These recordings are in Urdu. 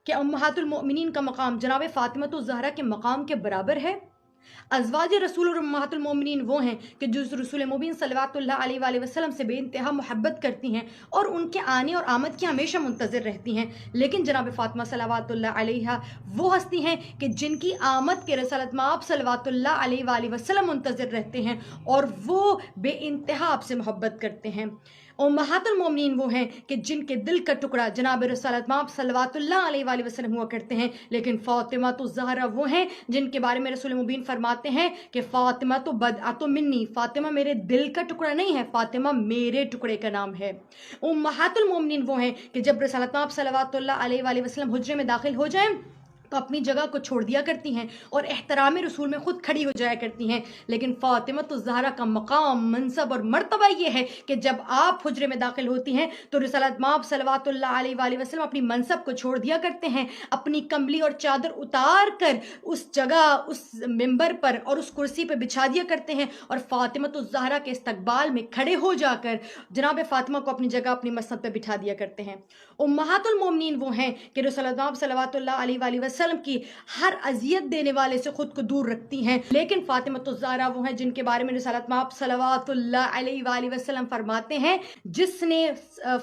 کیا امہات المؤمنین کا مقام جناب فاطمۃ الزہرا کے مقام کے برابر ہے؟ ازواج رسول اور امہات المؤمنین وہ ہیں کہ جو رسول مبین صلوات اللہ علیہ وآلہ وسلم سے بے انتہا محبت کرتی ہیں اور ان کے آنے اور آمد کی ہمیشہ منتظر رہتی ہیں، لیکن جناب فاطمہ صلوات اللہ علیہ وہ ہستی ہیں کہ جن کی آمد کے رسالت مآب صلوات اللہ علیہ وآلہ وسلم منتظر رہتے ہیں اور وہ بے انتہا آپ سے محبت کرتے ہیں۔ امہات المومنین وہ ہیں کہ جن کے دل کا ٹکڑا جناب رسالت مآب صلوات اللہ علیہ وآلہ وسلم ہوا کرتے ہیں، لیکن فاطمہ الزہرا وہ ہیں جن کے بارے میں رسول مبین فرماتے ہیں کہ فاطمہ تو بدعۃ منی، فاطمہ میرے دل کا ٹکڑا نہیں ہے، فاطمہ میرے ٹکڑے کا نام ہے۔ امہات المومنین وہ ہیں کہ جب رسالت مآب صلوات اللہ علیہ وآلہ وسلم حجرے میں داخل ہو جائیں تو اپنی جگہ کو چھوڑ دیا کرتی ہیں اور احترام رسول میں خود کھڑی ہو جایا کرتی ہیں، لیکن فاطمہ الزہرا کا مقام، منصب اور مرتبہ یہ ہے کہ جب آپ حجرے میں داخل ہوتی ہیں تو رسالت مآب صلوات اللہ علیہ وآلہ وسلم اپنی منصب کو چھوڑ دیا کرتے ہیں، اپنی کمبلی اور چادر اتار کر اس جگہ، اس ممبر پر اور اس کرسی پہ بچھا دیا کرتے ہیں اور فاطمہ الزہرا کے استقبال میں کھڑے ہو جا کر جناب فاطمہ کو اپنی جگہ، اپنی مسند پہ بٹھا دیا کرتے ہیں۔ امہات المومنین وہ ہیں کہ رسالت مآب صلوات اللہ علیہ وآلہ وسلم کی ہر اذیت دینے والے سے خود کو دور رکھتی ہیں، لیکن فاطمہ الزہرا وہ ہیں جن کے بارے میں رسالت مآب صلوات اللہ علیہ وآلہ وسلم فرماتے ہیں جس نے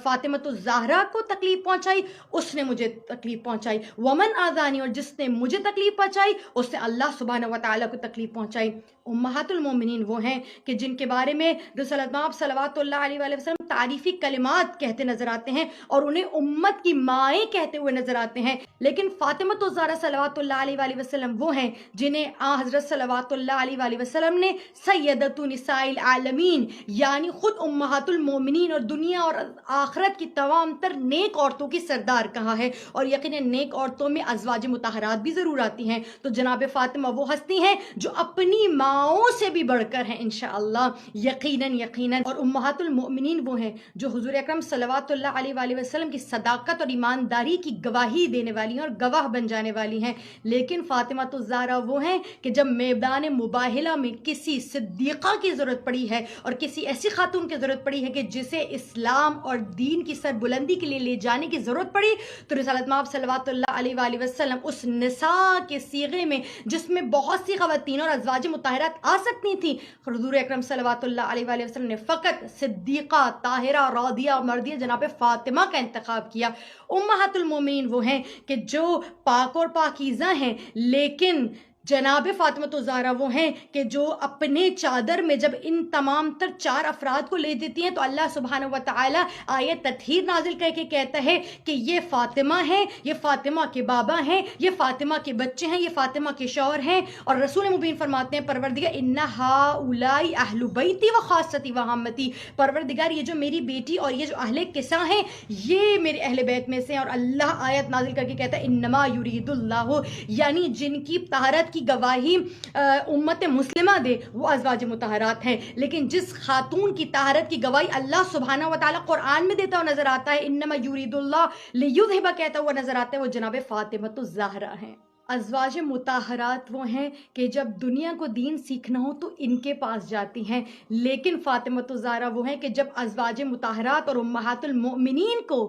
فاطمہ الزہرا کو تکلیف پہنچائی اس نے مجھے تکلیف پہنچائی، ومن آذانی، اور جس نے مجھے تکلیف پہنچائی اس نے اللہ سبحانہ وتعالی کو تکلیف پہنچائی۔ امہات المومنین وہ ہیں کہ جن کے بارے میں رسالت مآب صلوات اللہ علیہ وآلہ وسلم تعریفی کلمات کہتے نظر آتے ہیں اور انہیں امت کی مائیں کہتے ہوئے نظر آتے ہیں، لیکن فاطمہ الزہرا صلوات اللہ علیہ وآلہ وسلم وہ ہیں جنہیں حضرت صلوات اللہ علیہ وآلہ وسلم نے سیدۃ نساء العالمین یعنی خود امہات المومنین اور دنیا اور آخرت کی تمام تر نیک عورتوں کی سردار کہا ہے، اور یقیناً نیک عورتوں میں ازواج مطہرات بھی ضرور آتی ہیں۔ تو جناب فاطمہ وہ ہستی ہیں جو اپنی ماؤں سے بھی بڑھ کر ہیں انشاءاللہ، یقیناً اور امہات المؤمنین وہ ہیں جو حضور اکرم صلوات اللہ علیہ وآلہ وسلم کی صداقت اور ایمانداری کی گواہی دینے والی ہیں اور گواہ بن جانے والی ہیں، لیکن فاطمہ الزہرا وہ ہیں کہ جب میدان مباہلہ میں کسی صدیقہ کی ضرورت پڑی ہے اور کسی ایسی خاتون کی ضرورت پڑی ہے کہ جسے اسلام اور دین کی سربلندی کے لیے لے جانے کی ضرورت پڑی، تو رسالت مآب صلوات اللہ علیہ وآلہ وسلم اس نساء کے صیغے میں جس میں بہت سی خواتین اور ازواج مطہرات آ سکتی تھیں، حضور اکرم صلوات اللہ علیہ وآلہ وسلم نے فقط صدیقہ، طاہرہ، راضیہ اور مرضیہ جناب فاطمہ کا انتخاب کیا۔ امہات المومنین وہ ہیں کہ جو پاک اور پاکیزہ ہیں، لیکن جناب فاطمہ الزہرا وہ ہیں کہ جو اپنے چادر میں جب ان تمام تر چار افراد کو لے دیتی ہیں تو اللہ سبحانہ وتعالی آیت تطہیر نازل کر کے کہتا ہے کہ یہ فاطمہ ہیں، یہ فاطمہ کے بابا ہیں، یہ فاطمہ کے بچے ہیں، یہ فاطمہ کے شوہر ہیں، اور رسول مبین فرماتے ہیں پروردگار ان ہؤلاء اہل بیتی و خاصتی و عامتی، پروردگار یہ جو میری بیٹی اور یہ جو اہل کساں ہیں یہ میرے اہل بیت میں سے ہیں، اور اللہ آیت نازل کر کے کہتا ہے انما یرید اللہ، یعنی جن کی طہارت کی گواہی امت مسلمہ دے وہ ازواج مطہرات ہیں، لیکن جس خاتون کی طہارت کی گواہی اللہ سبحانہ وتعالی قرآن میں دیتا ہوا نظر آتا ہے انما یرید اللہ لیذھب کہتا ہوا نظر آتا ہے، وہ جناب فاطمہ الزہرا ہیں۔ ازواج مطہرات وہ ہیں کہ جب دنیا کو دین سیکھنا ہو تو ان کے پاس جاتی ہیں، لیکن فاطمہ الزہرا وہ ہیں کہ جب ازواج مطہرات اور امہات المؤمنین کو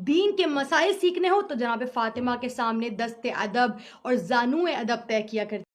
دین کے مسائل سیکھنے ہو تو جناب فاطمہ کے سامنے دست ادب اور زانو ادب طے کیا کرتی